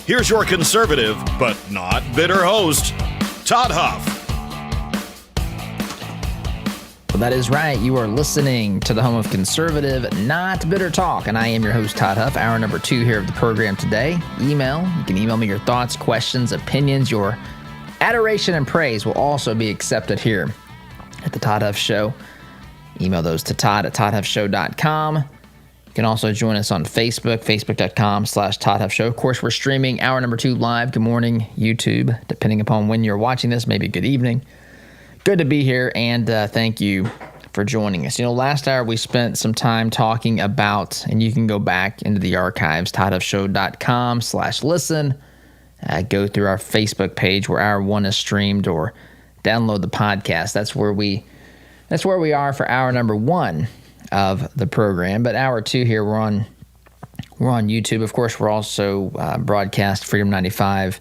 here's your conservative, but not bitter host, Todd Huff. Well, that is right. You are listening to the home of conservative, not bitter talk, and I am your host, Todd Huff. Hour number 2 here of the program today. You can email me your thoughts, questions, opinions. Your adoration and praise will also be accepted here at the Todd Huff Show. Email those to todd@toddhuffshow.com. You can also join us on Facebook, facebook.com/Todd Huff Show. Of course, we're streaming hour number 2 live. Good morning, YouTube, depending upon when you're watching this, maybe good evening. Good to be here, and thank you for joining us. Last hour we spent some time talking about, and you can go back into the archives, toddhuffshow.com/listen. Go through our Facebook page where hour 1 is streamed, or download the podcast. That's where we are for hour number 1 of the program. But hour 2 here, we're on YouTube. Of course, we're also broadcast Freedom 95.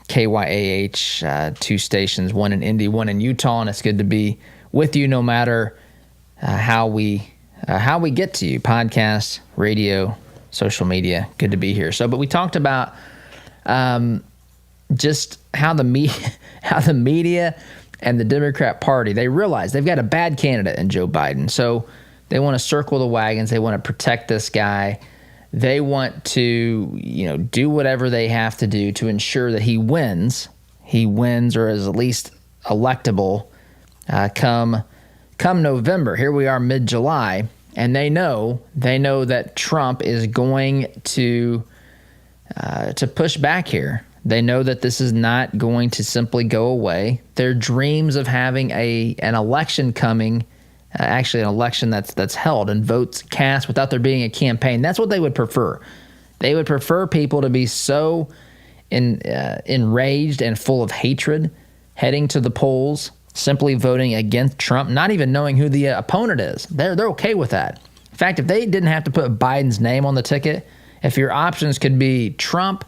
KYAH, 2 stations, 1 in Indy, 1 in Utah, and it's good to be with you no matter how we get to you. Podcast, radio, social media, good to be here. But we talked about just how the media and the Democrat Party, they realize they've got a bad candidate in Joe Biden, so they want to circle the wagons. They want to protect this guy. They want to, do whatever they have to do to ensure that he wins. He wins, or is at least electable come November. Here we are mid-July, and they know that Trump is going to push back here. They know that this is not going to simply go away. Their dreams of having an election coming. Actually, an election that's held and votes cast without there being a campaign. That's what they would prefer. They would prefer people to be so enraged and full of hatred, heading to the polls, simply voting against Trump, not even knowing who the opponent is. They're okay with that. In fact, if they didn't have to put Biden's name on the ticket, if your options could be Trump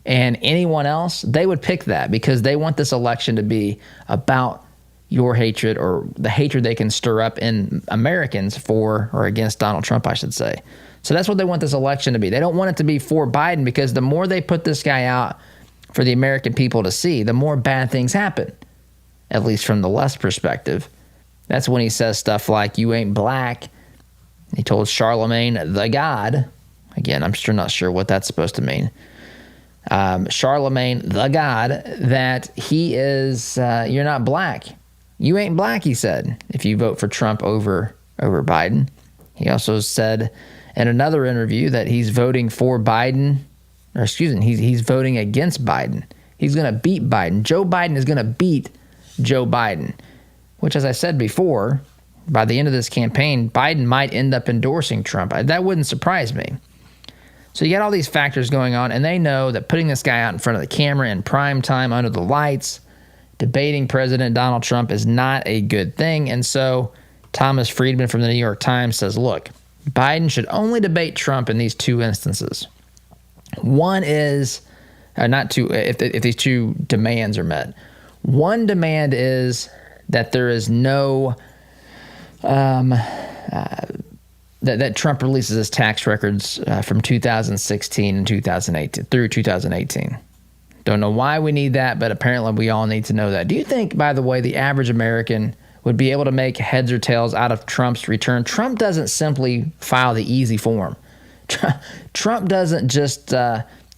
and anyone else, they would pick that because they want this election to be about your hatred, or the hatred they can stir up in Americans for or against Donald Trump, I should say. So that's what they want this election to be. They don't want it to be for Biden, because the more they put this guy out for the American people to see, the more bad things happen, at least from the left perspective. That's when he says stuff like, "You ain't black." He told Charlemagne the God. Again, I'm still not sure what that's supposed to mean. Charlemagne the God, that he is, you're not black. You ain't black, he said, if you vote for Trump over Biden. He also said in another interview that he's voting for Biden, or excuse me, he's voting against Biden. He's going to beat Biden. Joe Biden is going to beat Joe Biden, which, as I said before, by the end of this campaign, Biden might end up endorsing Trump. That wouldn't surprise me. So you got all these factors going on, and they know that putting this guy out in front of the camera in prime time under the lights, debating President Donald Trump, is not a good thing. And so Thomas Friedman from the New York Times says, look, Biden should only debate Trump in these 2 instances. One is, not two, if these 2 demands are met. One demand is that there is no, that Trump releases his tax records from 2016 and 2018 through 2018. Don't know why we need that, but apparently we all need to know that. Do you think, by the way, the average American would be able to make heads or tails out of Trump's return? Trump doesn't simply file the easy form. Trump doesn't just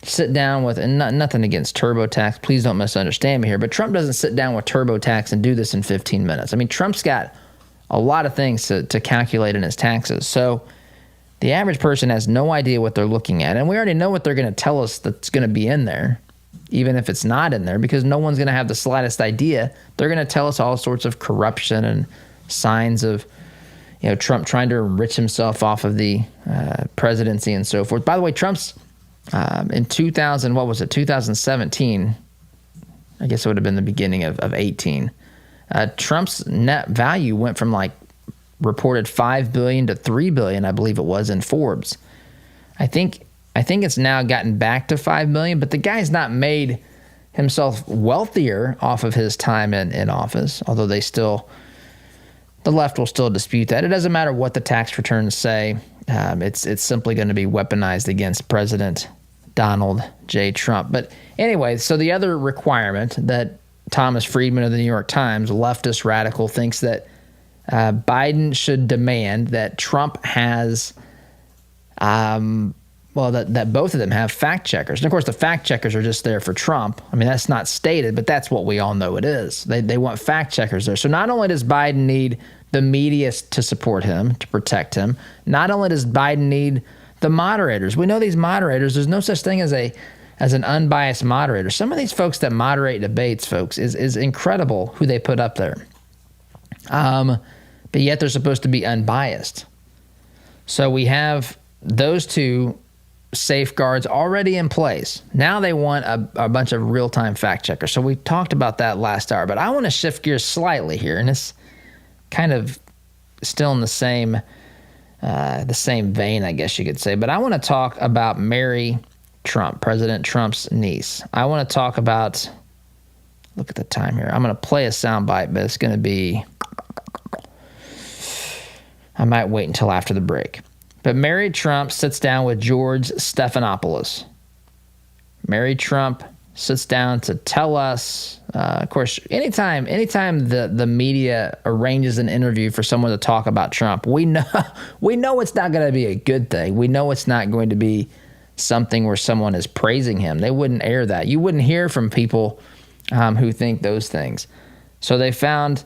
sit down with, and nothing against TurboTax, please don't misunderstand me here, but Trump doesn't sit down with TurboTax and do this in 15 minutes. I mean, Trump's got a lot of things to calculate in his taxes. So the average person has no idea what they're looking at, and we already know what they're going to tell us that's going to be in there, even if it's not in there, because no one's going to have the slightest idea. They're going to tell us all sorts of corruption and signs of, Trump trying to enrich himself off of the presidency and so forth. By the way, Trump's in 2017, I guess it would have been the beginning of 18, Trump's net value went from reported $5 billion to $3 billion, I believe it was, in Forbes. I think it's now gotten back to $5 million, but the guy's not made himself wealthier off of his time in office, although the left will still dispute that. It doesn't matter what the tax returns say. It's simply going to be weaponized against President Donald J. Trump. But anyway, so the other requirement that Thomas Friedman of the New York Times, leftist radical, thinks that Biden should demand that Trump has, that both of them have fact checkers. And of course, the fact checkers are just there for Trump. I mean, that's not stated, but that's what we all know it is. They want fact checkers there. So not only does Biden need the media to support him, to protect him, not only does Biden need the moderators. We know these moderators, there's no such thing as an unbiased moderator. Some of these folks that moderate debates, folks, is incredible who they put up there. But yet they're supposed to be unbiased. So we have those two safeguards already in place. Now they want a bunch of real-time fact checkers. So we talked about that last hour, but I want to shift gears slightly here, and it's kind of still in the same vein, I guess you could say. But I want to talk about Mary Trump, President Trump's niece. I want to talk about, look at the time here. I'm going to play a soundbite, but it's going to be, I might wait until after the break. But Mary Trump sits down with George Stephanopoulos. Mary Trump sits down to tell us, of course, anytime the media arranges an interview for someone to talk about Trump, we know it's not going to be a good thing. We know it's not going to be something where someone is praising him. They wouldn't air that. You wouldn't hear from people who think those things. So they found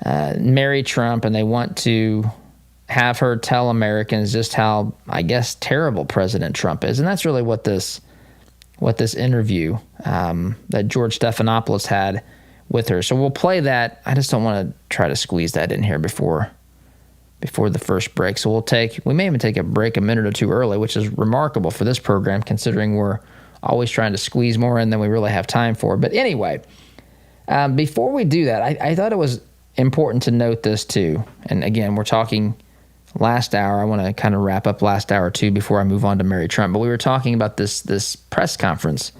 Mary Trump, and they want to have her tell Americans just how, I guess, terrible President Trump is. And that's really what this interview that George Stephanopoulos had with her. So we'll play that. I just don't want to try to squeeze that in here before the first break. So we may even take a break a minute or two early, which is remarkable for this program, considering we're always trying to squeeze more in than we really have time for. But anyway, before we do that, I thought it was important to note this too. And again, we're talking last hour. I want to kind of wrap up last hour too before I move on to Mary Trump. But we were talking about this press conference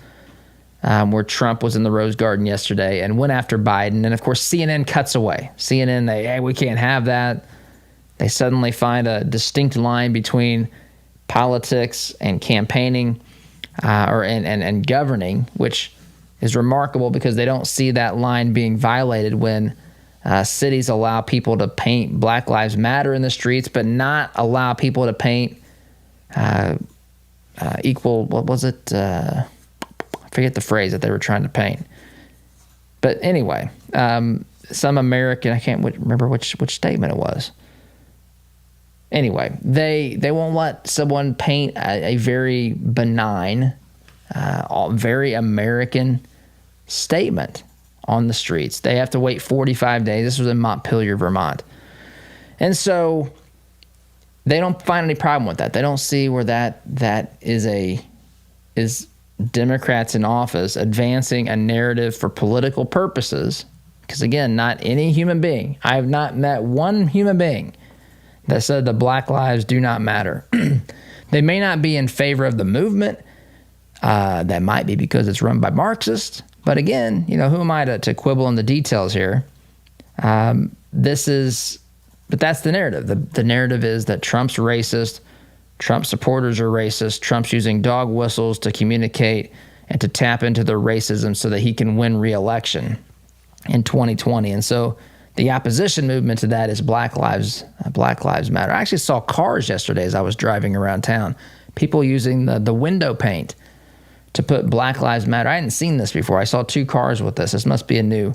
where Trump was in the Rose Garden yesterday and went after Biden. And of course, CNN cuts away. CNN, we can't have that. They suddenly find a distinct line between politics and campaigning and governing, which is remarkable because they don't see that line being violated when cities allow people to paint Black Lives Matter in the streets, but not allow people to paint equal, what was it? I forget the phrase that they were trying to paint. But anyway, some American, I can't remember which statement it was. Anyway, they won't let someone paint a very benign, very American statement on the streets. They have to wait 45 days. This was in Montpelier, Vermont. And so they don't find any problem with that. They don't see where that is Democrats in office advancing a narrative for political purposes. Because again, not any human being. I have not met one human being that said the Black lives do not matter. They may not be in favor of the movement. That might be because it's run by Marxists. But again, who am I to quibble on the details here? But that's the narrative. The narrative is that Trump's racist, Trump supporters are racist, Trump's using dog whistles to communicate and to tap into their racism so that he can win re-election in 2020. And so the opposition movement to that is Black Lives Matter. I actually saw cars yesterday as I was driving around town, people using the window paint to put Black Lives Matter. I hadn't seen this before. I saw 2 cars with this. This must be a new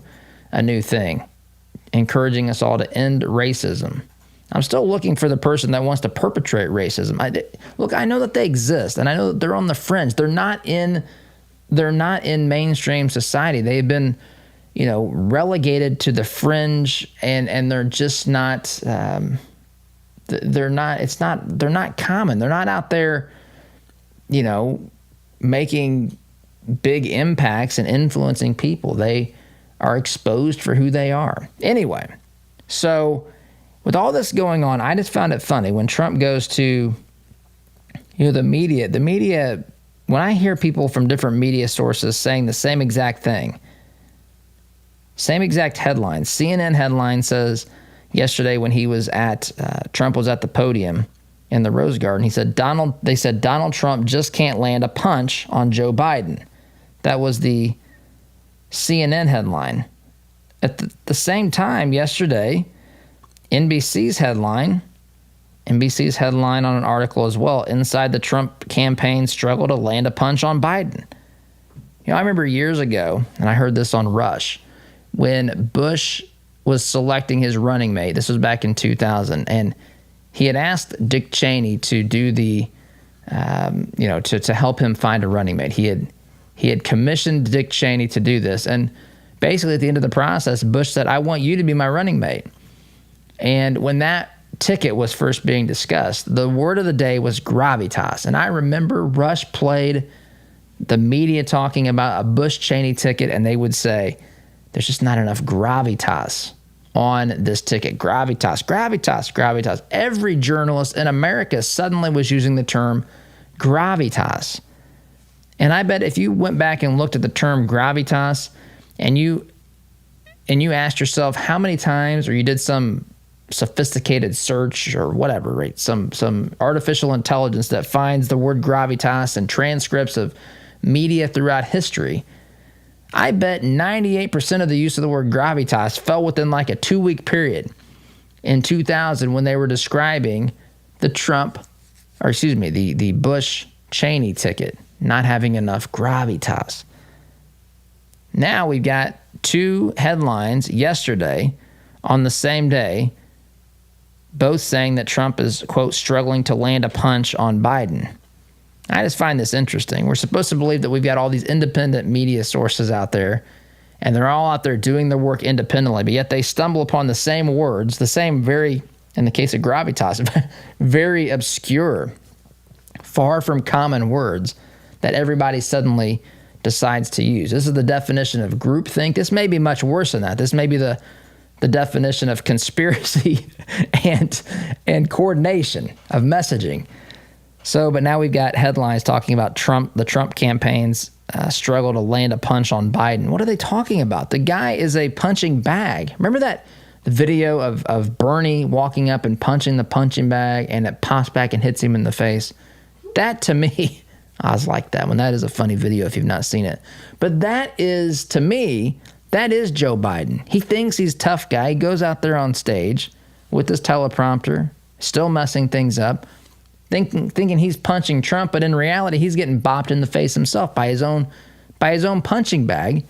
thing, encouraging us all to end racism. I'm still looking for the person that wants to perpetrate racism. I know that they exist, and I know that they're on the fringe. They're not in mainstream society. They've been, relegated to the fringe, and they're just not. They're not common. They're not out there, making big impacts and influencing people. They are exposed for who they are. Anyway, so with all this going on, I just found it funny when Trump goes to, the media, when I hear people from different media sources saying the same exact thing, same exact headline. CNN headline says yesterday when Trump was at the podium in the Rose Garden. They said Donald Trump just can't land a punch on Joe Biden. That was the CNN headline. At the same time, yesterday, NBC's headline on an article as well, inside the Trump campaign struggle to land a punch on Biden. I remember years ago, and I heard this on Rush, when Bush was selecting his running mate. This was back in 2000, and he had asked Dick Cheney to do the, to help him find a running mate. He had commissioned Dick Cheney to do this, and basically at the end of the process, Bush said, "I want you to be my running mate." And when that ticket was first being discussed, the word of the day was gravitas. And I remember Rush played the media talking about a Bush-Cheney ticket, and they would say, there's just not enough gravitas on this ticket. Gravitas, gravitas, gravitas. Every journalist in America suddenly was using the term gravitas. And I bet if you went back and looked at the term gravitas and you asked yourself how many times, or you did some sophisticated search or whatever, right? Some artificial intelligence that finds the word gravitas in transcripts of media throughout history, I bet 98% of the use of the word gravitas fell within like a 2-week period in 2000 when they were describing the Bush-Cheney ticket not having enough gravitas. Now we've got 2 headlines yesterday on the same day, both saying that Trump is, quote, struggling to land a punch on Biden. I just find this interesting. We're supposed to believe that we've got all these independent media sources out there, and they're all out there doing their work independently, but yet they stumble upon the same words, the same very, in the case of gravitas, very obscure, far from common words that everybody suddenly decides to use. This is the definition of groupthink. This may be much worse than that. This may be the definition of conspiracy and coordination of messaging. So, but now we've got headlines talking about the Trump campaign's struggle to land a punch on Biden. What are they talking about? The guy is a punching bag. Remember that video of Bernie walking up and punching the punching bag, and it pops back and hits him in the face? That, to me, I was like that one. That is a funny video if you've not seen it. But that is, to me, that is Joe Biden. He thinks he's a tough guy. He goes out there on stage with his teleprompter, still messing things up, thinking he's punching Trump, but in reality, he's getting bopped in the face himself by his own punching bag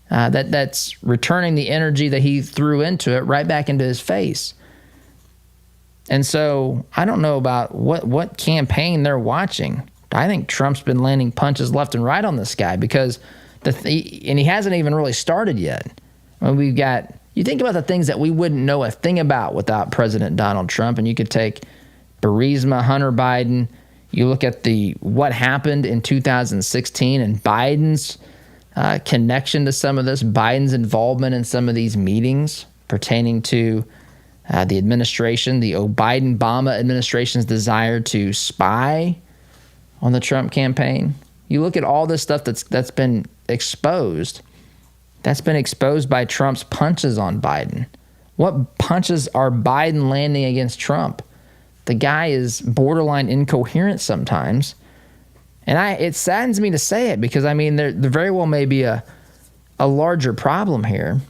that's returning the energy that he threw into it right back into his face. And so I don't know about what campaign they're watching. I think Trump's been landing punches left and right on this guy because and he hasn't even really started yet. I mean, you think about the things that we wouldn't know a thing about without President Donald Trump, and you could take Burisma, Hunter Biden. You look at what happened in 2016 and Biden's connection to some of this, Biden's involvement in some of these meetings pertaining to the administration, the Biden-Obama administration's desire to spy on the Trump campaign. You look at all this stuff that's been exposed. That's been exposed by Trump's punches on Biden. What punches are Biden landing against Trump? The guy is borderline incoherent sometimes. And it saddens me to say it because, I mean, there very well may be a larger problem here.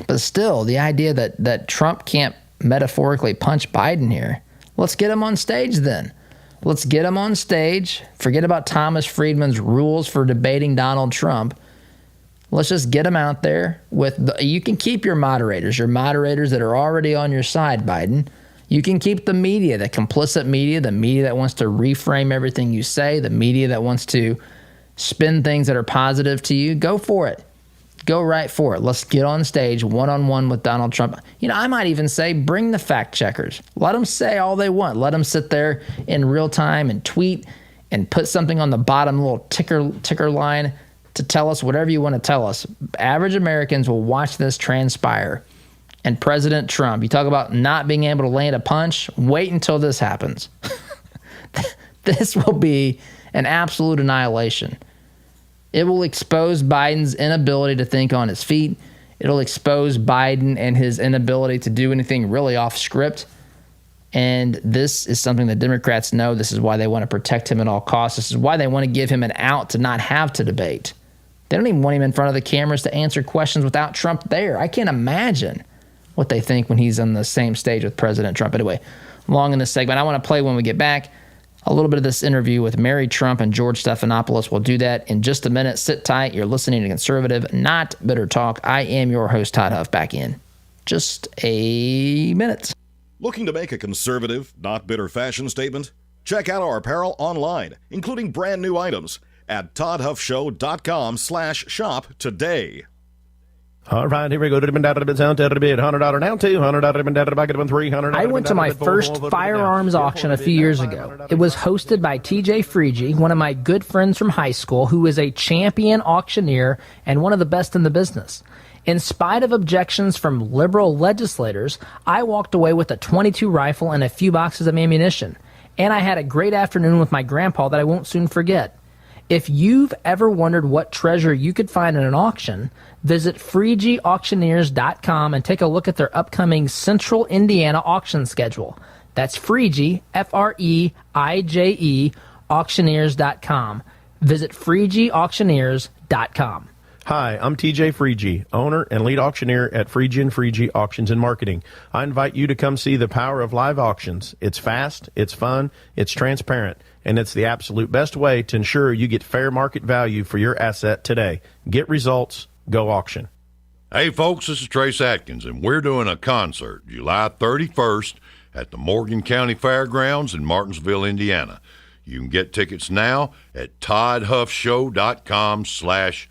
But still, the idea that Trump can't metaphorically punch Biden here, let's get him on stage then. Let's get him on stage. Forget about Thomas Friedman's rules for debating Donald Trump. Let's just get him out there you can keep your moderators that are already on your side, Biden. You can keep the media, the complicit media, the media that wants to reframe everything you say, the media that wants to spin things that are positive to you. Go for it. Go right for it. Let's get on stage one-on-one with Donald Trump. I might even say bring the fact checkers. Let them say all they want. Let them sit there in real time and tweet and put something on the bottom little ticker line to tell us whatever you want to tell us. Average Americans will watch this transpire. And President Trump, you talk about not being able to land a punch, wait until this happens. This will be an absolute annihilation. It will expose Biden's inability to think on his feet. It'll expose Biden and his inability to do anything really off script. And this is something the Democrats know. This is why they want to protect him at all costs. This is why they want to give him an out to not have to debate. They don't even want him in front of the cameras to answer questions without Trump there. I can't imagine what they think when he's on the same stage with President Trump. Anyway, long in this segment, I want to play when we get back a little bit of this interview with Mary Trump and George Stephanopoulos. We'll do that in just a minute. Sit tight. You're listening to Conservative, Not Bitter Talk. I am your host, Todd Huff, back in just a minute. Looking to make a conservative, not bitter fashion statement? Check out our apparel online, including brand new items at toddhuffshow.com/shop today. All right, here we go. $100 now, $200 I went to my first firearms auction a few years ago. It was hosted by TJ Freege, one of my good friends from high school, who is a champion auctioneer and one of the best in the business. In spite of objections from liberal legislators, I walked away with a .22 rifle and a few boxes of ammunition. And I had a great afternoon with my grandpa that I won't soon forget. If you've ever wondered what treasure you could find in an auction, visit FreegeAuctioneers.com and take a look at their upcoming Central Indiana auction schedule. That's Freege, Freije, auctioneers.com. Visit FreegeAuctioneers.com. Hi, I'm TJ Freege, owner and lead auctioneer at Freege & Freege Auctions and Marketing. I invite you to come see the power of live auctions. It's fast, it's fun, it's transparent, and it's the absolute best way to ensure you get fair market value for your asset today. Get results, go auction. Hey folks, this is Trace Atkins, and we're doing a concert July 31st at the Morgan County Fairgrounds in Martinsville, Indiana. You can get tickets now at toddhuffshow.com/Trace.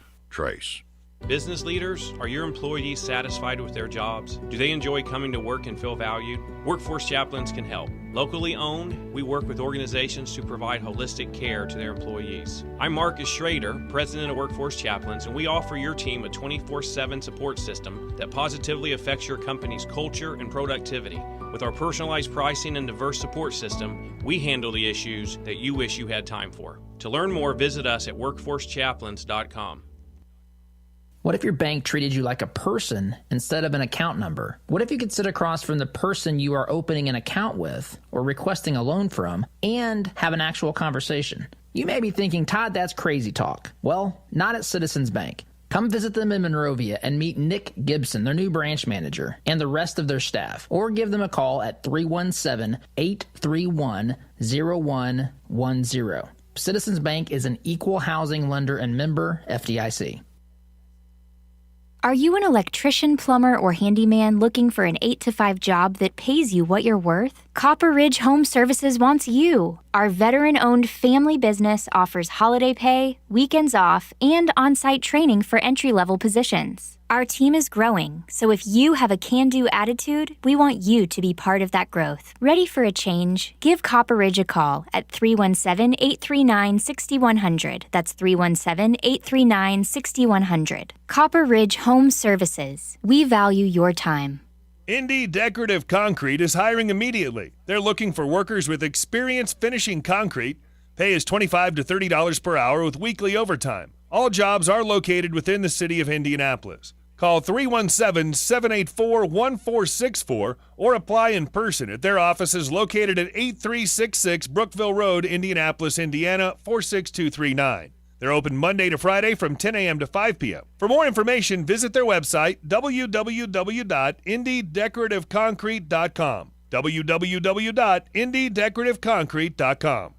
Business leaders, are your employees satisfied with their jobs? Do they enjoy coming to work and feel valued? Workforce Chaplains can help. Locally owned, we work with organizations to provide holistic care to their employees. I'm Marcus Schrader, president of Workforce Chaplains, and we offer your team a 24/7 support system that positively affects your company's culture and productivity. With our personalized pricing and diverse support system, we handle the issues that you wish you had time for. To learn more, visit us at workforcechaplains.com. What if your bank treated you like a person instead of an account number? What if you could sit across from the person you are opening an account with or requesting a loan from and have an actual conversation? You may be thinking, Todd, that's crazy talk. Well, not at Citizens Bank. Come visit them in Monrovia and meet Nick Gibson, their new branch manager, and the rest of their staff. Or give them a call at 317-831-0110. Citizens Bank is an equal housing lender and member FDIC. Are you an electrician, plumber, or handyman looking for an 8-to-5 job that pays you what you're worth? Copper Ridge Home Services wants you. Our veteran-owned family business offers holiday pay, weekends off, and on-site training for entry-level positions. Our team is growing, so if you have a can-do attitude, we want you to be part of that growth. Ready for a change? Give Copper Ridge a call at 317-839-6100. That's 317-839-6100. Copper Ridge Home Services. We value your time. Indy Decorative Concrete is hiring immediately. They're looking for workers with experience finishing concrete. Pay is $25 to $30 per hour with weekly overtime. All jobs are located within the city of Indianapolis. Call 317-784-1464 or apply in person at their offices located at 8366 Brookville Road, Indianapolis, Indiana, 46239. They're open Monday to Friday from 10 a.m. to 5 p.m. For more information, visit their website, www.indydecorativeconcrete.com. www.indydecorativeconcrete.com.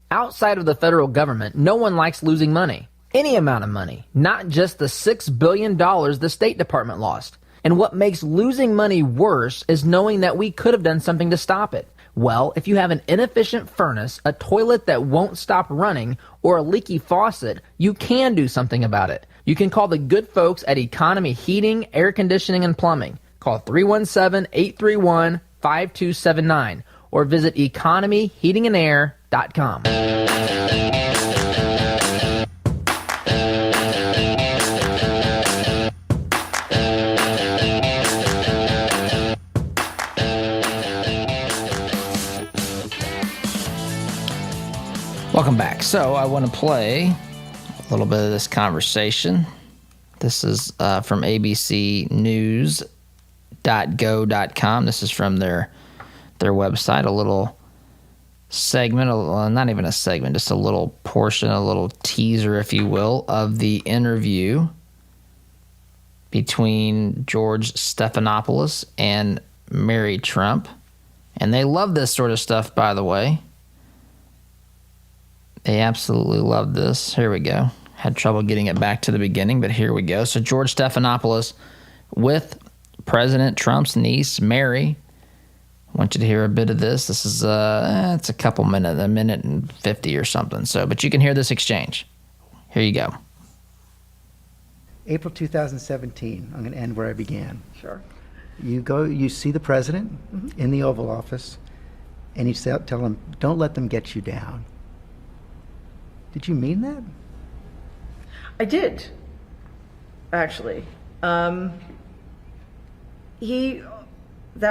Outside of the federal government, no one likes losing money. Any amount of money, not just the $6 billion the State Department lost. And what makes losing money worse is knowing that we could have done something to stop it. Well, if you have an inefficient furnace, a toilet that won't stop running, or a leaky faucet, you can do something about it. You can call the good folks at Economy Heating, Air Conditioning, and Plumbing. Call 317-831-5279 or visit economyheatingandair.com. Welcome back. So I want to play a little bit of this conversation. This is from abcnews.go.com. This is from their their website a little segment, not even a segment, just a little portion, a little teaser, if you will, of the interview between George Stephanopoulos and Mary Trump. And they love this sort of stuff, by the way. They absolutely love this. Here we go. Had trouble getting it back to the beginning, but here we go. So George Stephanopoulos with President Trump's niece, Mary. I want you to hear a bit of this. This is it's a minute and 50 or something. So, but you can hear this exchange. Here you go. April 2017. I'm going to end where I began. Sure. You see the president in the Oval Office, and you tell him, "Don't let them get you down." Did you mean that? I did, actually. That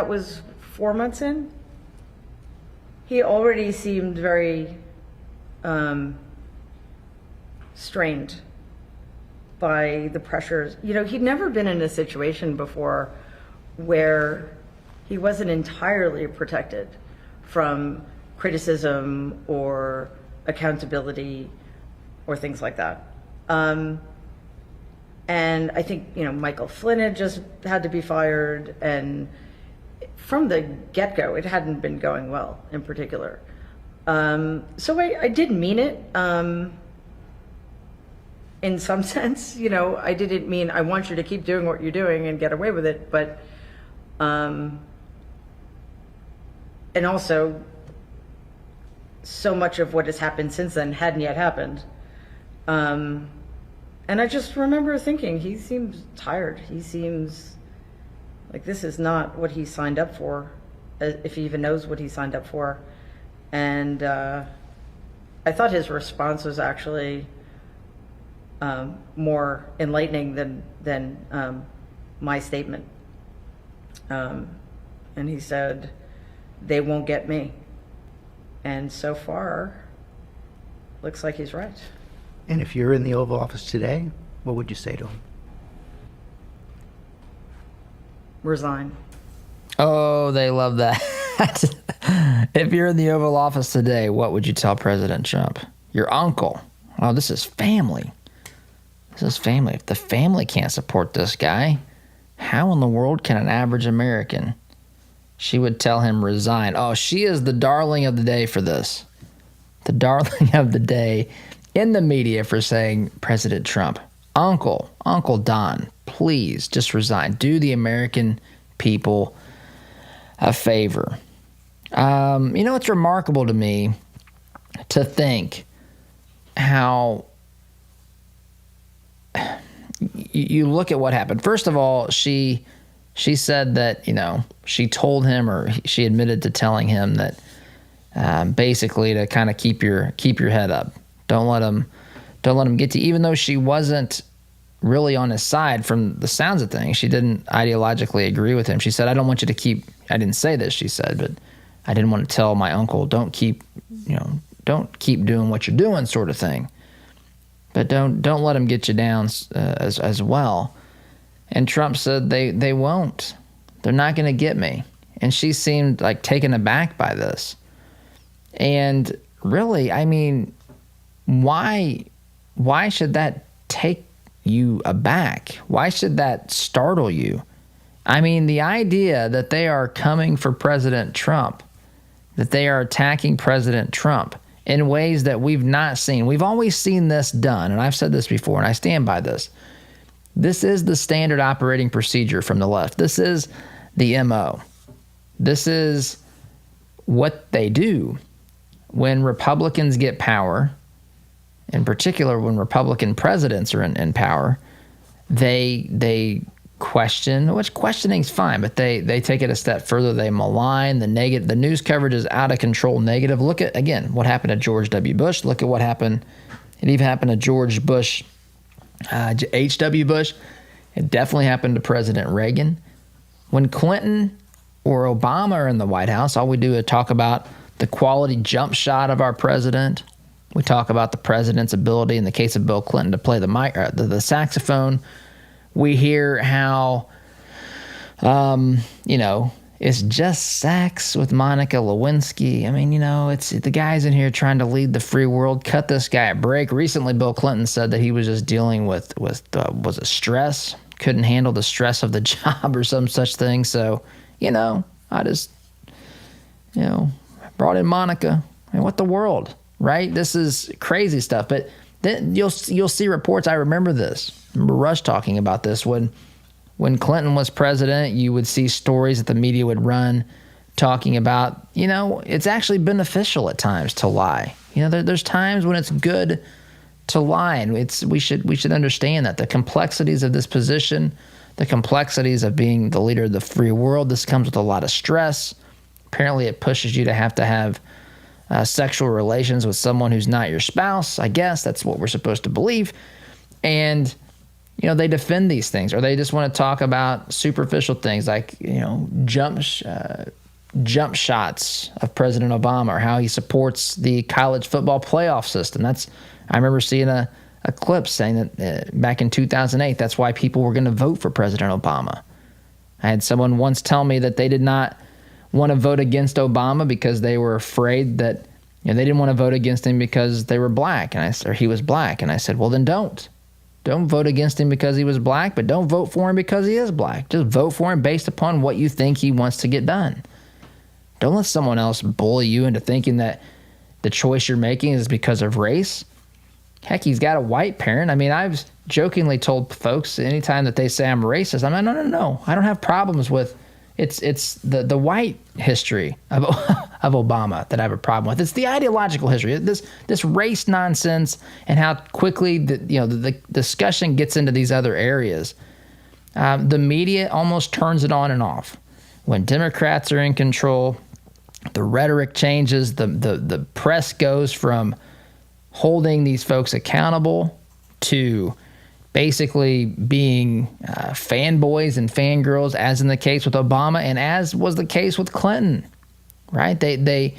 was 4 months in. He already seemed very strained by the pressures. You know, he'd never been in a situation before where he wasn't entirely protected from criticism or accountability or things like that. And I think, Michael Flynn had just had to be fired, and from the get-go, it hadn't been going well in particular. So I did mean it in some sense. I didn't mean I want you to keep doing what you're doing and get away with it, but and also so much of what has happened since then hadn't yet happened. And I just remember thinking, he seems tired. He seems like this is not what he signed up for, if he even knows what he signed up for. And I thought his response was actually more enlightening than my statement. And he said, "They won't get me." And so far, looks like he's right. And if you're in the Oval Office today, what would you say to him? Resign. Oh, they love that. If you're in the Oval Office today, what would you tell President Trump? Your uncle. Oh, this is family. This is family. If the family can't support this guy, how in the world can an average American? She would tell him resign. Oh, she is the darling of the day for this. The darling of the day in the media for saying, President Trump, Uncle Don, please just resign. Do the American people a favor. It's remarkable to me to think how you look at what happened. First of all, she said that, she told him, or she admitted to telling him that basically to kind of keep your head up. Don't let him get to you, even though she wasn't really on his side from the sounds of things. She didn't ideologically agree with him. She said, I didn't say this, she said, but I didn't want to tell my uncle, don't keep doing what you're doing, sort of thing. But don't let him get you down as well. And Trump said they won't. They're not going to get me. And she seemed like taken aback by this. And really, I mean, why should that take you aback? Why should that startle you? I mean, the idea that they are coming for President Trump, that they are attacking President Trump in ways that we've not seen. We've always seen this done, and I've said this before, and I stand by this. This is the standard operating procedure from the left. This is the MO. This is what they do when Republicans get power, in particular when Republican presidents are in power. They question, which questioning's fine, but they take it a step further. They malign the negative. The news coverage is out of control negative. Look at, again, what happened to George W. Bush. Look at what happened. It even happened to George Bush, H.W. Bush. It definitely happened to President Reagan. When Clinton or Obama are in the White House, all we do is talk about the quality jump shot of our president. We talk about the president's ability, in the case of Bill Clinton, to play the saxophone. We hear how, it's just sex with Monica Lewinsky. I mean, it's the guy's in here trying to lead the free world. Cut this guy a break. Recently, Bill Clinton said that he was just dealing with was it stress? Couldn't handle the stress of the job or some such thing. So, I just, brought in Monica. I mean, what the world, right? This is crazy stuff. But then you'll see reports. I remember this. I remember Rush talking about this when Clinton was president. You would see stories that the media would run talking about, it's actually beneficial at times to lie. There's times when it's good to lie, and we should understand that the complexities of this position, the complexities of being the leader of the free world, this comes with a lot of stress. Apparently, it pushes you to have sexual relations with someone who's not your spouse. I guess that's what we're supposed to believe. And, they defend these things, or they just want to talk about superficial things like, jump shots of President Obama, or how he supports the college football playoff system. I remember seeing a clip saying that back in 2008, that's why people were going to vote for President Obama. I had someone once tell me that they did not want to vote against Obama because they were afraid that they didn't want to vote against him because they were black, or he was black. And I said, well, then don't vote against him because he was black, but don't vote for him because he is black. Just vote for him based upon what you think he wants to get done. Don't let someone else bully you into thinking that the choice you're making is because of race. Heck, he's got a white parent. I mean, I've jokingly told folks anytime that they say I'm racist, I'm like, no. I don't have problems with it's the white history of Obama that I have a problem with. It's the ideological history. This race nonsense and how quickly the discussion gets into these other areas. The media almost turns it on and off. When Democrats are in control, the rhetoric changes. The press goes from holding these folks accountable to basically being fanboys and fangirls, as in the case with Obama and as was the case with Clinton, right? They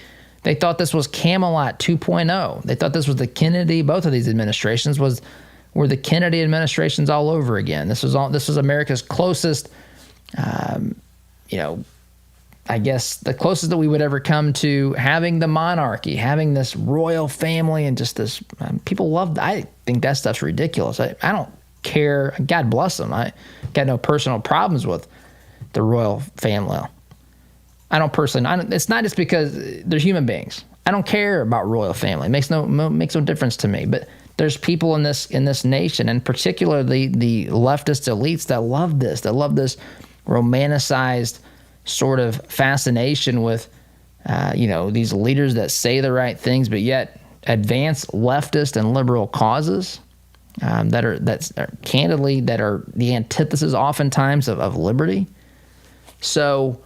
thought this was Camelot 2.0. They thought this was the Kennedy. Both of these administrations were the Kennedy administrations all over again. This was America's closest, I guess the closest that we would ever come to having the monarchy, having this royal family, and just this people love. I think that stuff's ridiculous. I don't care. God bless them. I got no personal problems with the royal family. I don't personally. It's not just because they're human beings. I don't care about royal family. It makes no difference to me. But there's people in this nation, and particularly the leftist elites, that love this. That love this romanticized sort of fascination with, these leaders that say the right things, but yet advance leftist and liberal causes that are the antithesis oftentimes of liberty. So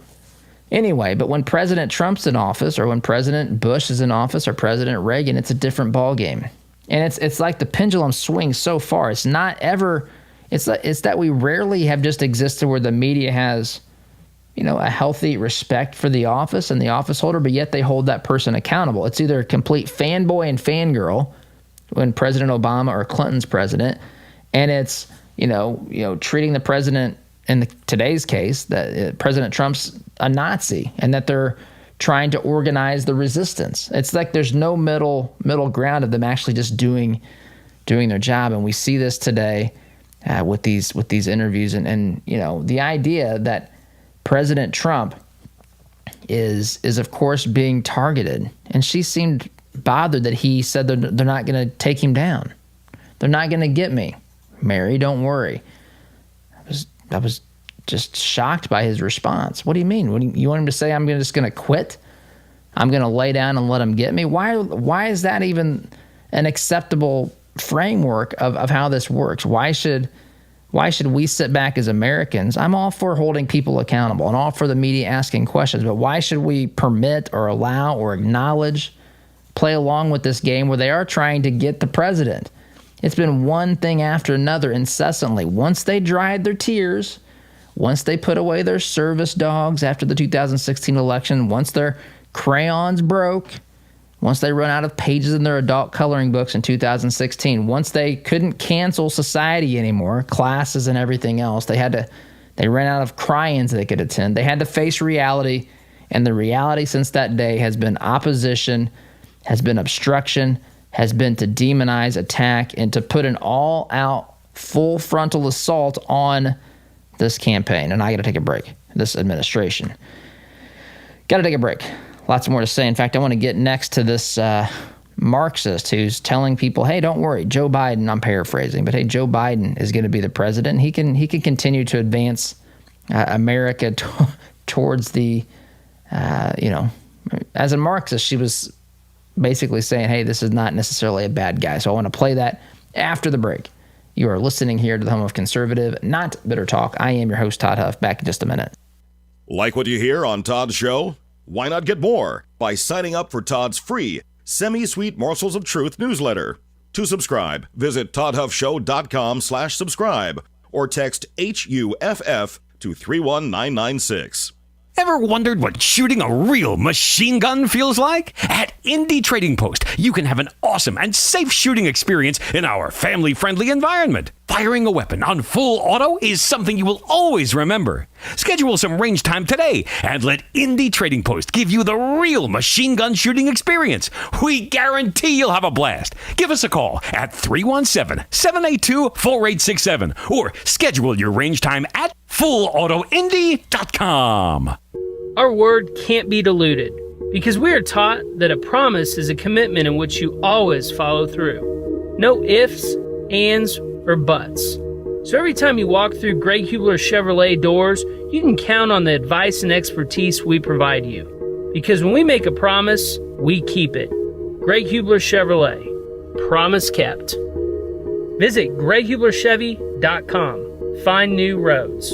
anyway, but when President Trump's in office, or when President Bush is in office, or President Reagan, it's a different ballgame. And it's like the pendulum swings so far. It's not ever. It's that we rarely have just existed where the media has, a healthy respect for the office and the office holder, but yet they hold that person accountable. It's either a complete fanboy and fangirl when President Obama or Clinton's president, and it's treating the president in today's case that President Trump's a Nazi, and that they're trying to organize the resistance. It's like there's no middle ground of them actually just doing their job, and we see this today with these interviews, and the idea that President Trump is of course being targeted, and she seemed bothered that he said they're not going to take him down. They're not going to get me. Mary, don't worry. I was just shocked by his response. What do you mean? You want him to say I'm just going to quit? I'm going to lay down and let him get me? Why is that even an acceptable framework of how this works? Why should we sit back as Americans? I'm all for holding people accountable and all for the media asking questions, but why should we permit or allow or acknowledge, play along with this game where they are trying to get the president? It's been one thing after another incessantly. Once they dried their tears, once they put away their service dogs after the 2016 election, once their crayons broke, once they run out of pages in their adult coloring books in 2016, once they couldn't cancel society anymore, classes and everything else, they had They ran out of cry-ins they could attend. They had to face reality, and the reality since that day has been opposition, has been obstruction, has been to demonize, attack, and to put an all-out, full frontal assault on this campaign. And I got to take a break, this administration. Got to take a break. Lots more to say. In fact, I want to get next to this Marxist who's telling people, hey, don't worry, Joe Biden, I'm paraphrasing, but hey, Joe Biden is going to be the president. He can continue to advance America towards the, as a Marxist, she was basically saying, hey, this is not necessarily a bad guy. So I want to play that after the break. You are listening here to the home of conservative, not bitter talk. I am your host, Todd Huff. Back in just a minute. Like what you hear on Todd's show? Why not get more by signing up for Todd's free Semi-Sweet Morsels of Truth newsletter. To subscribe, visit toddhuffshow.com/subscribe or text HUFF to 31996. Ever wondered what shooting a real machine gun feels like? At Indie Trading Post, you can have an awesome and safe shooting experience in our family-friendly environment. Firing a weapon on full auto is something you will always remember. Schedule some range time today and let Indie Trading Post give you the real machine gun shooting experience. We guarantee you'll have a blast. Give us a call at 317-782-4867 or schedule your range time at fullautoindy.com. Our word can't be diluted because we are taught that a promise is a commitment in which you always follow through. No ifs, ands, or buts. So every time you walk through Greg Hubler Chevrolet doors, you can count on the advice and expertise we provide you. Because when we make a promise, we keep it. Greg Hubler Chevrolet. Promise kept. Visit GregHublerChevy.com. Find new roads.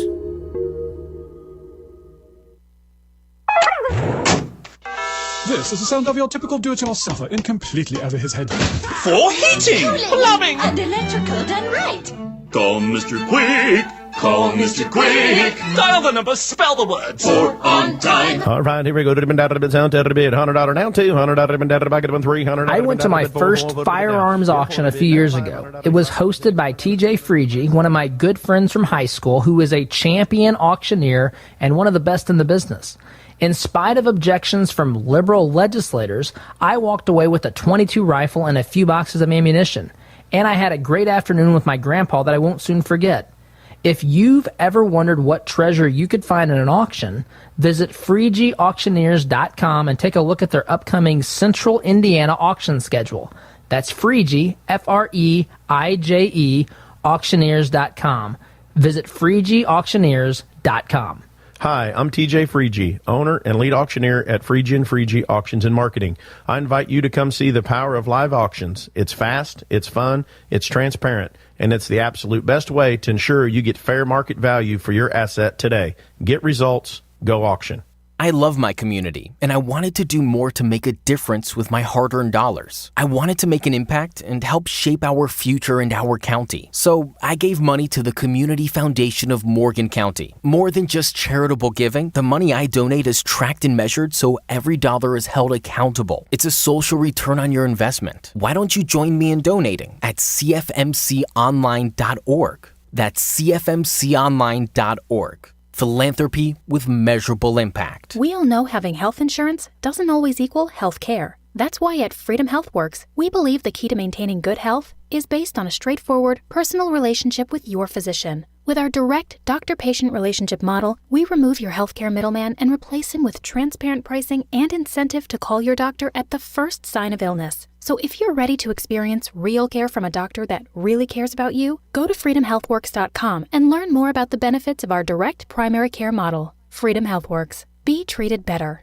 This is the sound of your typical do-it-yourselfer in completely over his head. For heating, plumbing, and electrical done right. Call Mr. Quick. Call Mr. Quick. Dial the number, spell the words. For on time. All right, here we go. $100 down, $200 I went to my first firearms auction a few years ago. It was hosted by TJ Freegee, one of my good friends from high school, who is a champion auctioneer and one of the best in the business. In spite of objections from liberal legislators, I walked away with a .22 rifle and a few boxes of ammunition. And I had a great afternoon with my grandpa that I won't soon forget. If you've ever wondered what treasure you could find in an auction, visit FreegeeAuctioneers.com and take a look at their upcoming Central Indiana auction schedule. That's Freegee, F-R-E-I-J-E, auctioneers.com. Visit FreegeeAuctioneers.com. Hi, I'm TJ Freegee, owner and lead auctioneer at Freegee & Freegee Auctions and Marketing. I invite you to come see the power of live auctions. It's fast, it's fun, it's transparent, and it's the absolute best way to ensure you get fair market value for your asset today. Get results, go auction. I love my community, and I wanted to do more to make a difference with my hard-earned dollars. I wanted to make an impact and help shape our future and our county. So I gave money to the Community Foundation of Morgan County. More than just charitable giving, the money I donate is tracked and measured so every dollar is held accountable. It's a social return on your investment. Why don't you join me in donating at cfmconline.org? That's cfmconline.org. Philanthropy with measurable impact. We all know having health insurance doesn't always equal health care. That's why at Freedom HealthWorks, we believe the key to maintaining good health is based on a straightforward, personal relationship with your physician. With our direct doctor-patient relationship model, we remove your healthcare middleman and replace him with transparent pricing and incentive to call your doctor at the first sign of illness. So if you're ready to experience real care from a doctor that really cares about you, go to freedomhealthworks.com and learn more about the benefits of our direct primary care model. Freedom HealthWorks. Be treated better.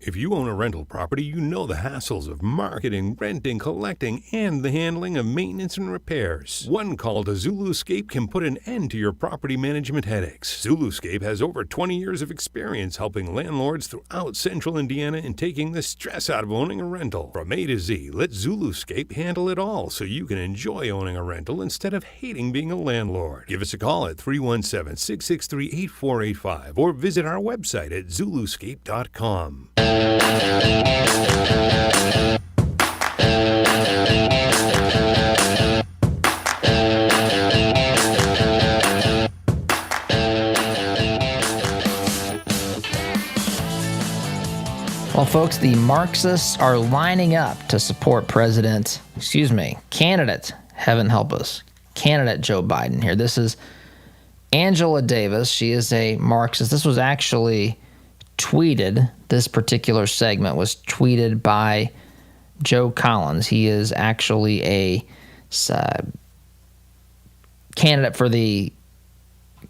If you own a rental property, you know the hassles of marketing, renting, collecting, and the handling of maintenance and repairs. One call to Zuluscape can put an end to your property management headaches. Zuluscape has over 20 years of experience helping landlords throughout central Indiana and taking the stress out of owning a rental. From A to Z, let Zuluscape handle it all so you can enjoy owning a rental instead of hating being a landlord. Give us a call at 317-663-8485 or visit our website at zuluscape.com. Well, folks, the Marxists are lining up to support candidate, heaven help us, candidate Joe Biden here. This is Angela Davis. She is a Marxist. This was actually tweeted. This particular segment was tweeted by Joe Collins. He is actually a candidate for the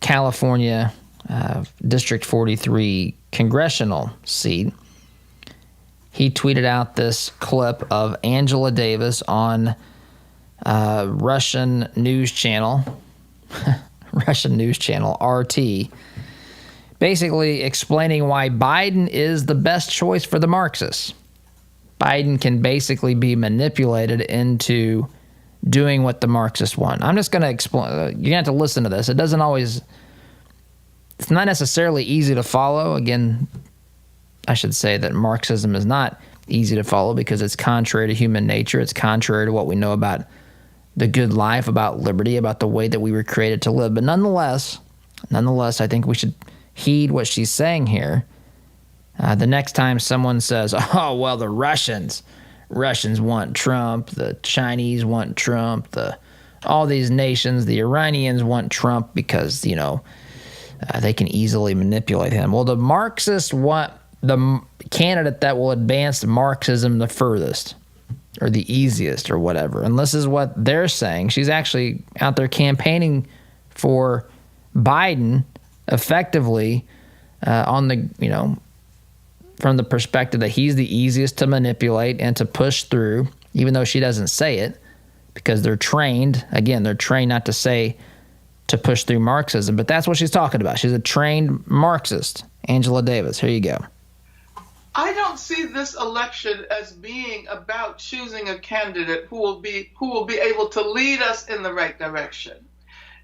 California District 43 congressional seat. He tweeted out this clip of Angela Davis on Russian news channel, RT, basically explaining why Biden is the best choice for the Marxists. Biden can basically be manipulated into doing what the Marxists want. I'm just going to explain. You have to listen to this. It's not necessarily easy to follow. Again, I should say that Marxism is not easy to follow because it's contrary to human nature. It's contrary to what we know about the good life, about liberty, about the way that we were created to live. But nonetheless, I think we should heed what she's saying here. The next time someone says, oh, well, the Russians want Trump, the Chinese want Trump, all these nations, the Iranians want Trump because, they can easily manipulate him. Well, the Marxists want the candidate that will advance Marxism the furthest or the easiest or whatever. And this is what they're saying. She's actually out there campaigning for Biden effectively from the perspective that he's the easiest to manipulate and to push through, even though she doesn't say it, because they're trained not to say to push through Marxism. But that's what she's talking about. She's a trained Marxist. Angela Davis, here you go. I don't see this election as being about choosing a candidate who will be able to lead us in the right direction.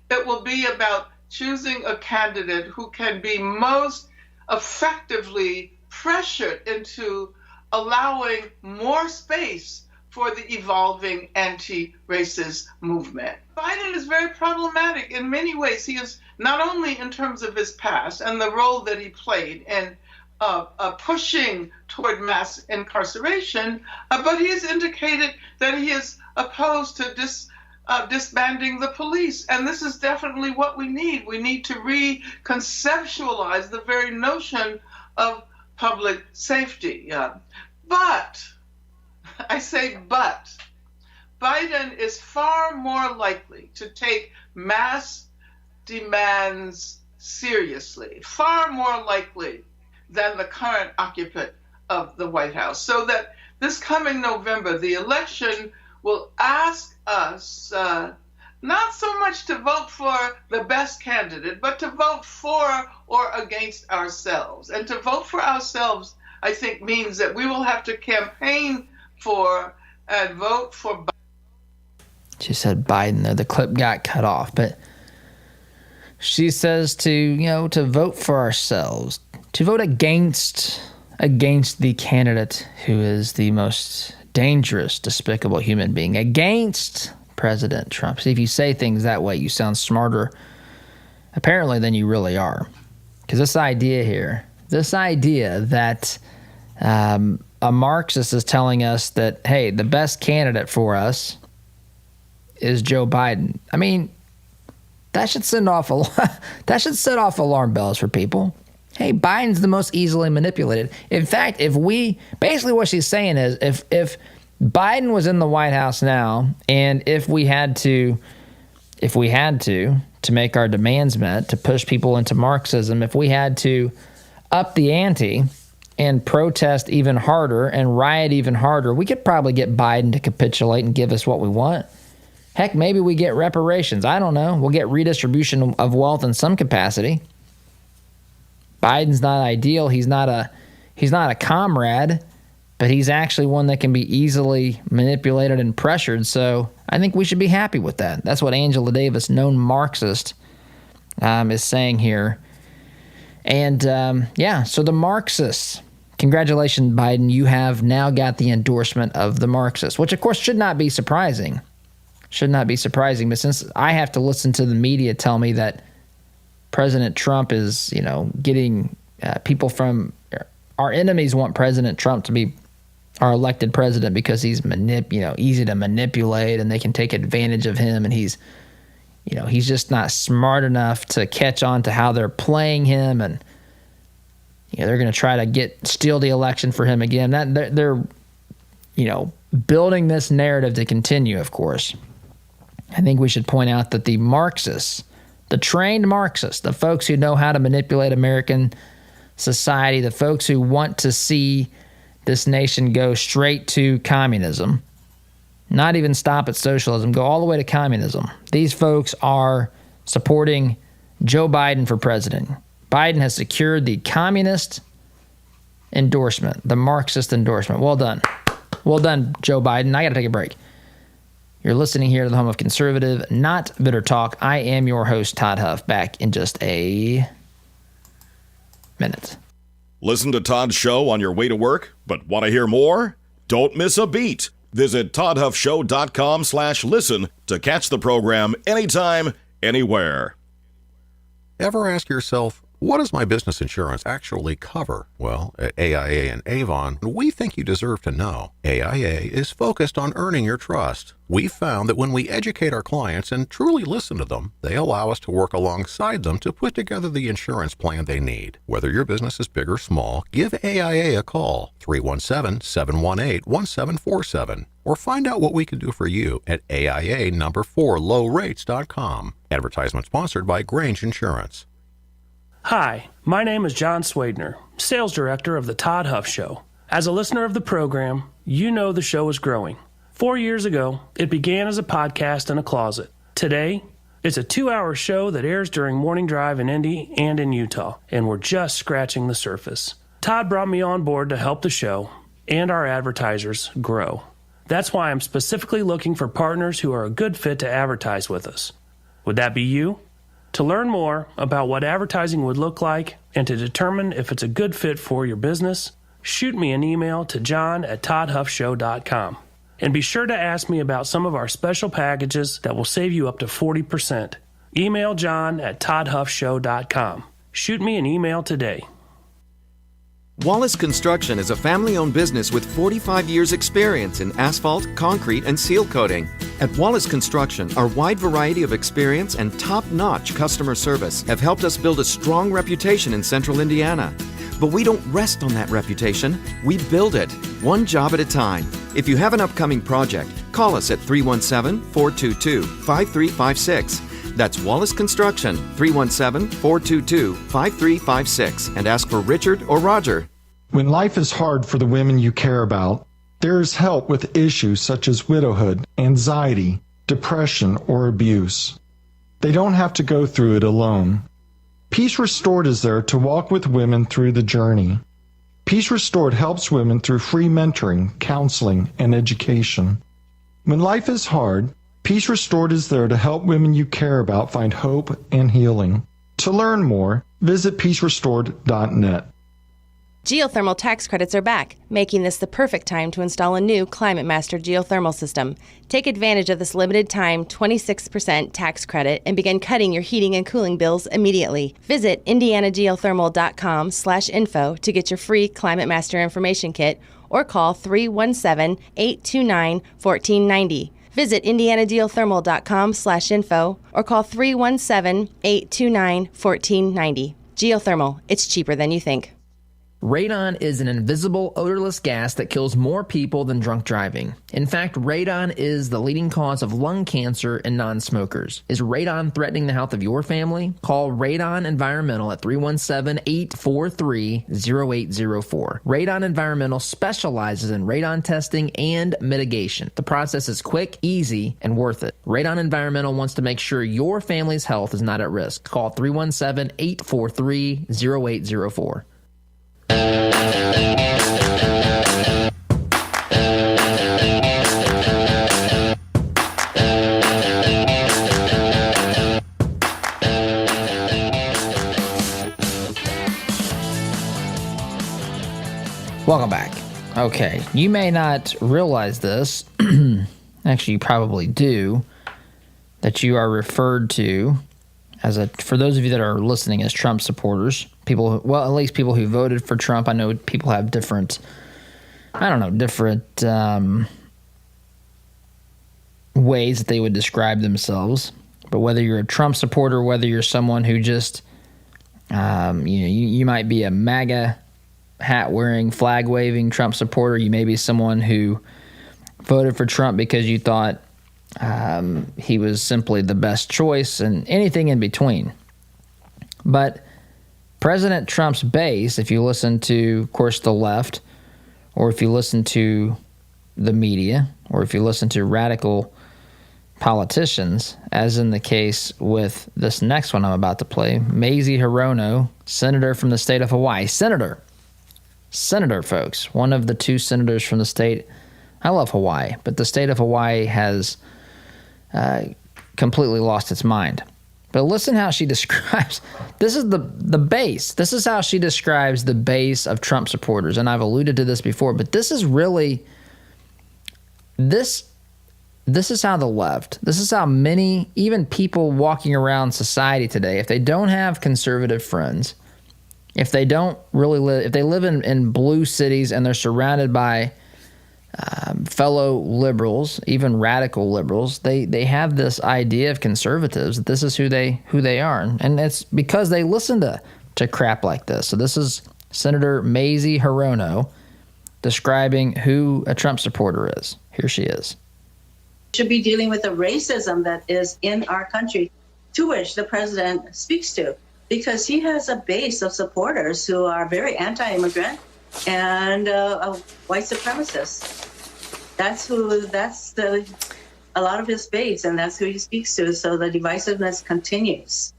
It will be about choosing a candidate who can be most effectively pressured into allowing more space for the evolving anti-racist movement. Biden is very problematic in many ways. He is not only in terms of his past and the role that he played in pushing toward mass incarceration, but he has indicated that he is opposed to disbanding the police. And this is definitely what we need. We need to reconceptualize the very notion of public safety. But, I say but, Biden is far more likely to take mass demands seriously, far more likely than the current occupant of the White House. So that this coming November, the election will ask us not so much to vote for the best candidate, but to vote for or against ourselves. And to vote for ourselves, I think, means that we will have to campaign for and vote for Biden. She said Biden there. The clip got cut off, but she says to vote for ourselves, to vote against the candidate who is the most dangerous, despicable human being, against President Trump. See, if you say things that way, you sound smarter, apparently, than you really are. Because this idea that a Marxist is telling us that, hey, the best candidate for us is Joe Biden. I mean, that should set off alarm bells for people. Hey, Biden's the most easily manipulated. In fact, basically what she's saying is if Biden was in the White House now, and if we had to make our demands met, to push people into Marxism, if we had to up the ante and protest even harder and riot even harder, we could probably get Biden to capitulate and give us what we want. Heck, maybe we get reparations. I don't know. We'll get redistribution of wealth in some capacity. Biden's not ideal. He's not a comrade, but he's actually one that can be easily manipulated and pressured. So I think we should be happy with that. That's what Angela Davis, known Marxist, is saying here. And so the Marxists, congratulations, Biden. You have now got the endorsement of the Marxists, which of course should not be surprising. But since I have to listen to the media tell me that President Trump is, getting people from our enemies want President Trump to be our elected president because he's easy to manipulate and they can take advantage of him, and he's just not smart enough to catch on to how they're playing him, and they're going to try to steal the election for him again. They're building this narrative to continue, of course. I think we should point out that the Marxists, the trained Marxists, the folks who know how to manipulate American society, the folks who want to see this nation go straight to communism, not even stop at socialism, go all the way to communism. These folks are supporting Joe Biden for president. Biden has secured the communist endorsement, the Marxist endorsement. Well done. Well done, Joe Biden. I got to take a break. You're listening here to the home of conservative, not bitter talk. I am your host, Todd Huff, back in just a minute. Listen to Todd's show on your way to work, but want to hear more? Don't miss a beat. Visit toddhuffshow.com/listen to catch the program anytime, anywhere. Ever ask yourself, what does my business insurance actually cover? Well, at AIA and Avon, we think you deserve to know. AIA is focused on earning your trust. We found that when we educate our clients and truly listen to them, they allow us to work alongside them to put together the insurance plan they need. Whether your business is big or small, give AIA a call, 317-718-1747, or find out what we can do for you at AIA4lowrates.com. Advertisement sponsored by Grange Insurance. Hi, my name is John Swadner, Sales Director of the Todd Huff Show. As a listener of the program, you know the show is growing. 4 years ago, it began as a podcast in a closet. Today, it's a 2-hour show that airs during morning drive in Indy and in Utah, and we're just scratching the surface. Todd brought me on board to help the show and our advertisers grow. That's why I'm specifically looking for partners who are a good fit to advertise with us. Would that be you? To learn more about what advertising would look like and to determine if it's a good fit for your business, shoot me an email to john@toddhuffshow.com. And be sure to ask me about some of our special packages that will save you up to 40%. Email john@toddhuffshow.com. Shoot me an email today. Wallace Construction is a family-owned business with 45 years' experience in asphalt, concrete, and seal coating. At Wallace Construction, our wide variety of experience and top-notch customer service have helped us build a strong reputation in central Indiana. But we don't rest on that reputation. We build it, one job at a time. If you have an upcoming project, call us at 317-422-5356. That's Wallace Construction, 317-422-5356, and ask for Richard or Roger. When life is hard for the women you care about, there is help with issues such as widowhood, anxiety, depression, or abuse. They don't have to go through it alone. Peace Restored is there to walk with women through the journey. Peace Restored helps women through free mentoring, counseling, and education. When life is hard, Peace Restored is there to help women you care about find hope and healing. To learn more, visit peacerestored.net. Geothermal tax credits are back, making this the perfect time to install a new Climate Master geothermal system. Take advantage of this limited time 26% tax credit and begin cutting your heating and cooling bills immediately. Visit indianageothermal.com/info to get your free Climate Master information kit or call 317-829-1490. Visit indianageothermal.com/info or call 317-829-1490. Geothermal, it's cheaper than you think. Radon is an invisible, odorless gas that kills more people than drunk driving. In fact, radon is the leading cause of lung cancer in non-smokers. Is radon threatening the health of your family? Call Radon Environmental at 317-843-0804. Radon Environmental specializes in radon testing and mitigation. The process is quick, easy, and worth it. Radon Environmental wants to make sure your family's health is not at risk. Call 317-843-0804. Welcome back. Okay, you may not realize this, actually you probably do, that you are referred to for those of you that are listening as Trump supporters, at least people who voted for Trump. I know people have different ways that they would describe themselves. But whether you're a Trump supporter, whether you're someone who just, you might be a MAGA hat wearing, flag waving Trump supporter. You may be someone who voted for Trump because you thought he was simply the best choice, and anything in between. But President Trump's base, if you listen to, of course, the left, or if you listen to the media, or if you listen to radical politicians, as in the case with this next one I'm about to play, Mazie Hirono, senator from the state of Hawaii. Senator, folks. One of the two senators from the state. I love Hawaii, but the state of Hawaii has completely lost its mind. But listen how she describes, this is the base. This is how she describes the base of Trump supporters. And I've alluded to this before, but this is really, this is how the left, this is how many, even people walking around society today, if they don't have conservative friends, if they don't really live, if they live in blue cities and they're surrounded by fellow liberals, even radical liberals, they have this idea of conservatives that this is who they are, and it's because they listen to crap like this. So this is Senator Mazie Hirono describing who a Trump supporter is. Here she is. Should be dealing with the racism that is in our country, to which the president speaks to, because he has a base of supporters who are very anti-immigrant and white supremacists. That's a lot of his base, and that's who he speaks to. So the divisiveness continues.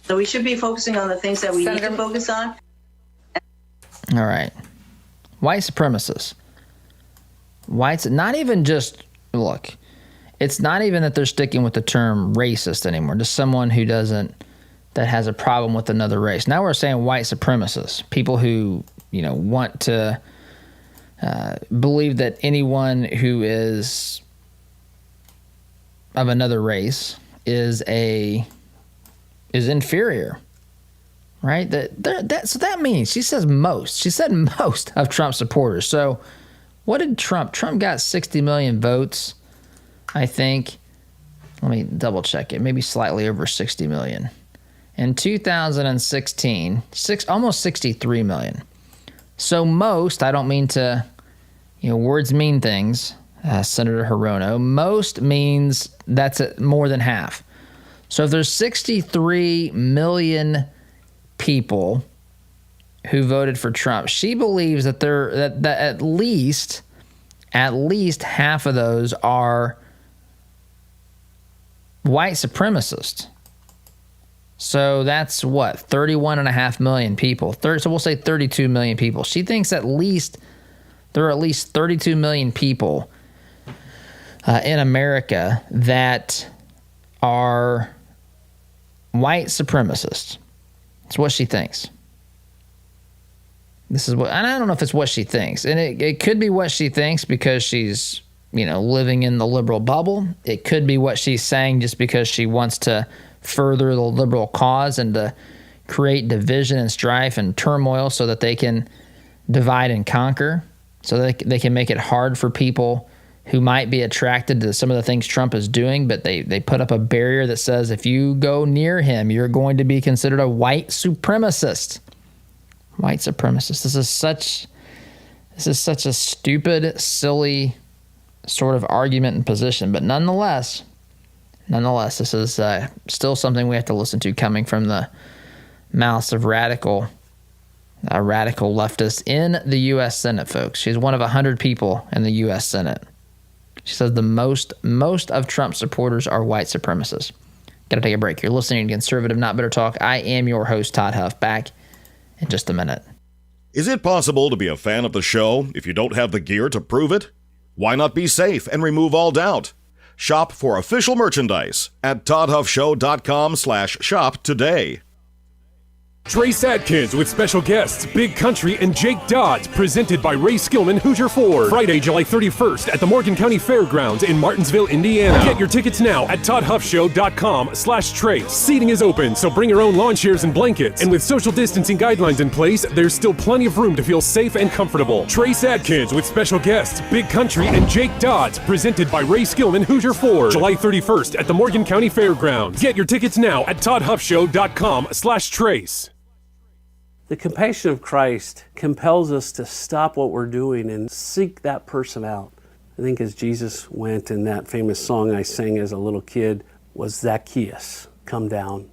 So we should be focusing on the things that we need to focus on. All right. White supremacists. Whites, not even just, look, it's not even that they're sticking with the term racist anymore. Just someone who that has a problem with another race. Now we're saying white supremacists, people who, want to believe that anyone who is of another race is inferior, right? So that means she said most of Trump's supporters. So what did Trump got 60 million votes, I think. Let me double check it. Maybe slightly over 60 million. In 2016, almost 63 million. So most, I don't mean to, words mean things, Senator Hirono. Most means that's more than half. So if there's 63 million people who voted for Trump, she believes that that at least half of those are white supremacists. So that's what, 31.5 million people. So we'll say 32 million people. She thinks there are at least 32 million people in America that are white supremacists. That's what she thinks. And I don't know if it's what she thinks. And it could be what she thinks because she's, living in the liberal bubble. It could be what she's saying just because she wants to further the liberal cause and to create division and strife and turmoil so that they can divide and conquer, so that they can make it hard for people who might be attracted to some of the things Trump is doing, but they put up a barrier that says if you go near him, you're going to be considered a white supremacist. White supremacist. This is such a stupid, silly sort of argument and position, but nonetheless, this is still something we have to listen to coming from the mouths of radical leftists in the U.S. Senate, folks. She's one of 100 people in the U.S. Senate. She says the most of Trump supporters are white supremacists. Got to take a break. You're listening to Conservative Not Bitter Talk. I am your host, Todd Huff. Back in just a minute. Is it possible to be a fan of the show if you don't have the gear to prove it? Why not be safe and remove all doubt? Shop for official merchandise at toddhuffshow.com/shop today. Trace Adkins with special guests Big Country and Jake Dodds, presented by Ray Skillman Hoosier Ford. Friday, July 31st at the Morgan County Fairgrounds in Martinsville, Indiana. Get your tickets now at toddhuffshow.com/trace. Seating is open, so bring your own lawn chairs and blankets. And with social distancing guidelines in place, there's still plenty of room to feel safe and comfortable. Trace Adkins with special guests Big Country and Jake Dodds, presented by Ray Skillman Hoosier Ford. July 31st at the Morgan County Fairgrounds. Get your tickets now at toddhuffshow.com/trace. The compassion of Christ compels us to stop what we're doing and seek that person out. I think as Jesus went in that famous song I sang as a little kid was Zacchaeus, come down.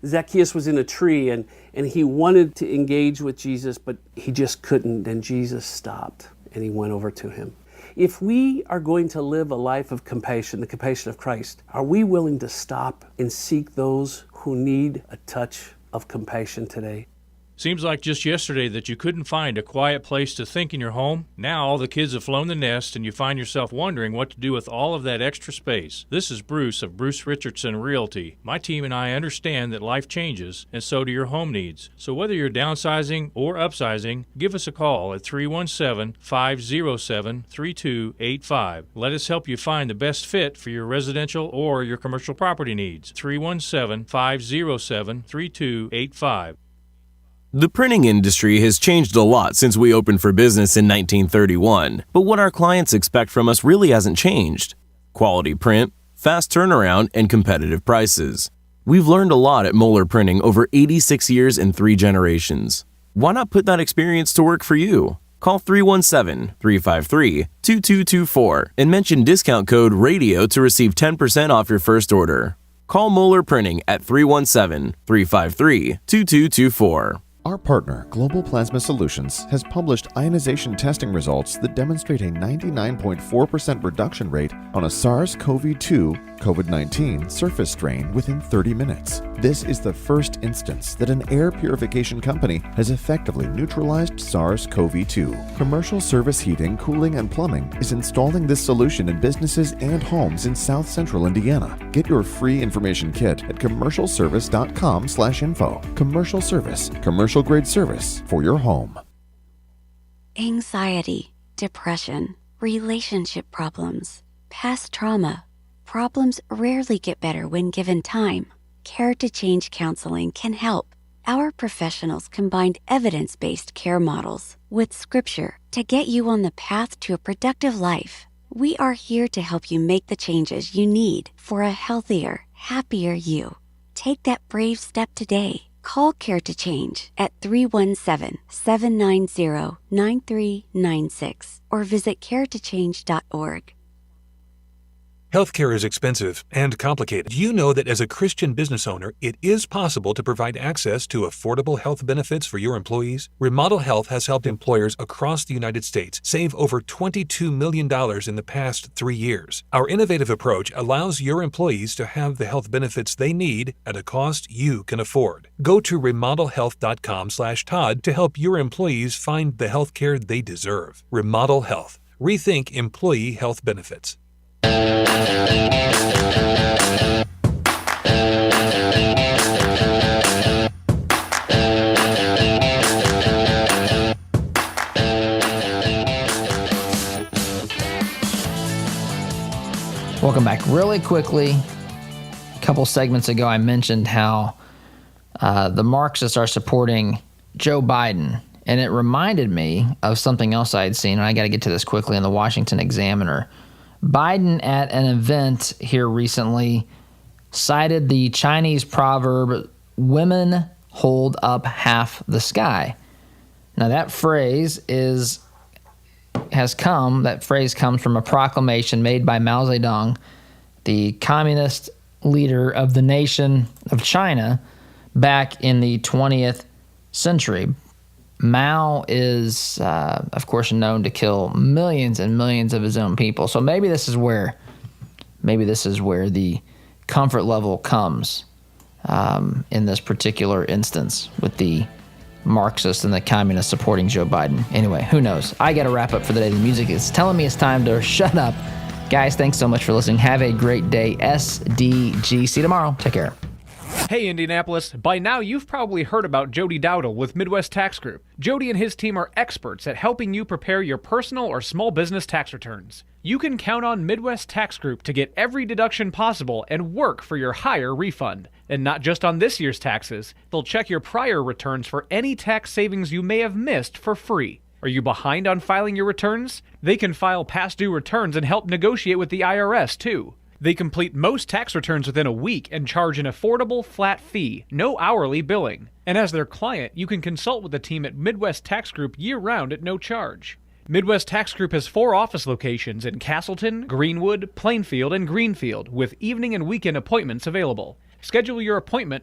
Zacchaeus was in a tree and he wanted to engage with Jesus, but he just couldn't. And Jesus stopped and he went over to him. If we are going to live a life of compassion, the compassion of Christ, are we willing to stop and seek those who need a touch of compassion today? Seems like just yesterday that you couldn't find a quiet place to think in your home. Now all the kids have flown the nest and you find yourself wondering what to do with all of that extra space. This is Bruce of Bruce Richardson Realty. My team and I understand that life changes, and so do your home needs. So whether you're downsizing or upsizing, give us a call at 317-507-3285. Let us help you find the best fit for your residential or your commercial property needs. 317-507-3285. The printing industry has changed a lot since we opened for business in 1931, but what our clients expect from us really hasn't changed. Quality print, fast turnaround, and competitive prices. We've learned a lot at Moeller Printing over 86 years and 3 generations. Why not put that experience to work for you? Call 317-353-2224 and mention discount code RADIO to receive 10% off your first order. Call Moeller Printing at 317-353-2224. Our partner, Global Plasma Solutions, has published ionization testing results that demonstrate a 99.4% reduction rate on a SARS-CoV-2 COVID-19 surface strain within 30 minutes. This is the first instance that an air purification company has effectively neutralized SARS-CoV-2. Commercial Service Heating, Cooling, and Plumbing is installing this solution in businesses and homes in South Central Indiana. Get your free information kit at commercialservice.com/info. Commercial Service, commercial-grade service for your home. Anxiety, depression, relationship problems, past trauma. Problems rarely get better when given time. Care to Change Counseling can help. Our professionals combined evidence-based care models with scripture to get you on the path to a productive life. We are here to help you make the changes you need for a healthier, happier you. Take that brave step today. Call Care to Change at 317-790-9396 or visit caretochange.org. Healthcare is expensive and complicated. You know that as a Christian business owner, it is possible to provide access to affordable health benefits for your employees. Remodel Health has helped employers across the United States save over $22 million in the past 3 years. Our innovative approach allows your employees to have the health benefits they need at a cost you can afford. Go to remodelhealth.com/Todd to help your employees find the health care they deserve. Remodel Health. Rethink employee health benefits. Welcome back. Really quickly, a couple segments ago I mentioned how the Marxists are supporting Joe Biden, and it reminded me of something else I had seen, and I got to get to this quickly, in the Washington Examiner. Biden at an event here recently cited the Chinese proverb, "Women hold up half the sky." Now that phrase comes from a proclamation made by Mao Zedong, the communist leader of the nation of China, back in the 20th century. Mao is, of course, known to kill millions and millions of his own people. So maybe this is where the comfort level comes in this particular instance with the Marxists and the communists supporting Joe Biden. Anyway, who knows? I got to wrap up for the day. The music is telling me it's time to shut up. Guys, thanks so much for listening. Have a great day. SDG. See you tomorrow. Take care. Hey Indianapolis, by now you've probably heard about Jody Dowdle with Midwest Tax Group. Jody and his team are experts at helping you prepare your personal or small business tax returns. You can count on Midwest Tax Group to get every deduction possible and work for your higher refund. And not just on this year's taxes, they'll check your prior returns for any tax savings you may have missed for free. Are you behind on filing your returns? They can file past due returns and help negotiate with the IRS too. They complete most tax returns within a week and charge an affordable flat fee, no hourly billing. And as their client, you can consult with the team at Midwest Tax Group year-round at no charge. Midwest Tax Group has 4 office locations in Castleton, Greenwood, Plainfield, and Greenfield, with evening and weekend appointments available. Schedule your appointment